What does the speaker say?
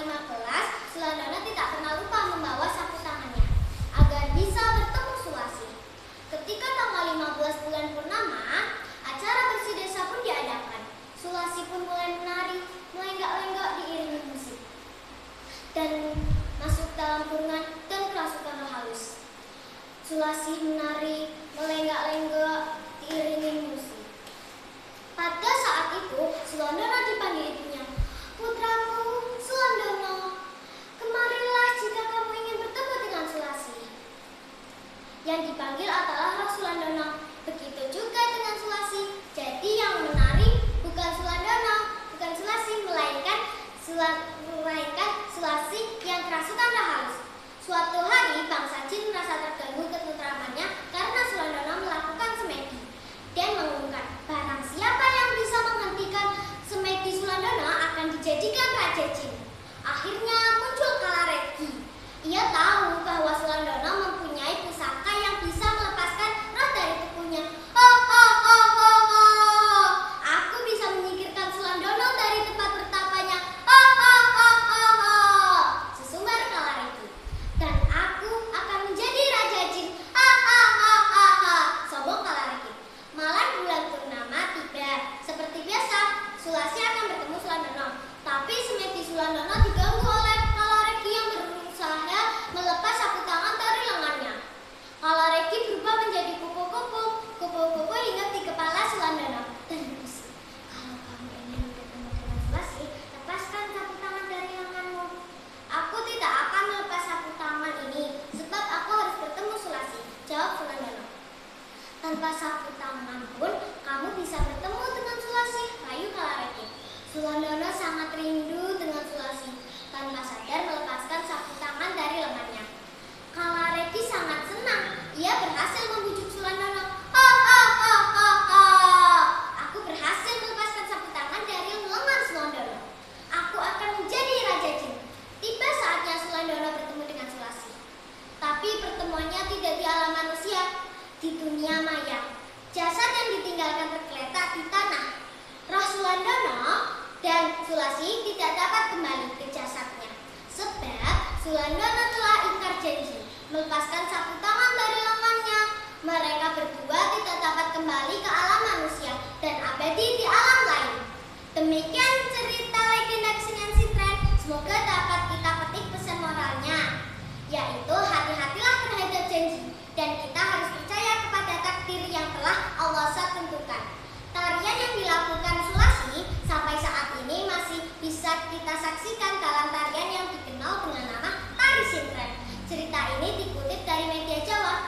5 kelas, Sulandono tidak pernah lupa membawa sapu tangannya agar bisa bertemu Sulasi. Ketika tanggal 15 bulan purnama, acara bersih desa pun diadakan. Sulasi pun mulai menari, melenggak-lenggok diiringi musik, dan masuk dalam kurungan dan kerasukan roh halus. Sulasi menari, melenggak-lenggok diiringi musik. Pada saat itu, Sulandono dipanggil ibunya. "Putraku, Sulandono, kemarilah jika kamu ingin bertemu dengan Sulasi." Yang dipanggil adalah Roh Sulandono. Begitu juga dengan Sulasi. Jadi yang menari bukan Sulandono, bukan Sulasi, melainkan Sulasi yang kerasukan roh halus. Suatu hari bangsa Jin merasa terganggu ketentramannya karena Sulandono melakukan semedi dan mengumumkan barang siapa yang bisa menghentikan semedi Sulandono akan dijadikan raja Jin. Akhirnya muncul Kalaregi. Ia tahu bahwa Sulandono mempunyai pusaka yang bisa melepaskan roh dari tubuhnya. Aku bisa menyingkirkan Sulandono dari tempat bertapanya. Sesumbar Kalaregi. Dan aku akan menjadi raja Jin. Sombong Kalaregi. Malam bulan purnama tiba. Seperti biasa, Sulasi akan bertemu Sulandono. Tapi semedi Sulandono diganggu oleh Kalaregi yang berusaha melepas sapu tangan dari lengannya. Kalaregi berubah menjadi kupu-kupu. Kupu-kupu hinggap di kepala Sulandono dan berbisik, "Kalau kamu ingin bertemu dengan Sulasi, lepaskan sapu tangan dari lenganmu." "Aku tidak akan melepas sapu tangan ini, sebab aku harus bertemu Sulasi," jawab Sulandono. "Tanpa sapu tangan pun kamu bisa bertemu dengan Sulasi," rayu Kalaregi. Sulandono sangat rindu dengan Sulasi. Tanpa sadar melepaskan sapu tangan dari lengannya. Kalaregi sangat senang. Ia berhasil membujuk Sulandono. "Aku berhasil melepaskan sapu tangan dari lengan Sulandono. Aku akan menjadi raja Jin." Tiba saatnya Sulandono bertemu dengan Sulasi. Tapi pertemuannya tidak di alam manusia, di dunia maya. Jasad yang ditinggalkan tergeletak di tanah. Roh Sulandono dan Sulasi tidak dapat kembali ke jasadnya, sebab Sulandono telah ingkar janji melepaskan sapu tangan dari lengannya. Mereka berdua tidak dapat kembali ke alam manusia dan abadi di alam lain. Demikian cerita legenda kesenian Sintren. Semoga dapat kita petik pesan moralnya, yaitu hati-hatilah terhadap janji dan kita harus percaya kepada takdir yang telah Allah tentukan. Tarian yang dilakukan Sulasi sampai saat ini masih bisa kita saksikan dalam tarian yang dikenal dengan nama Tari Sintren. Cerita ini dikutip dari media Jawa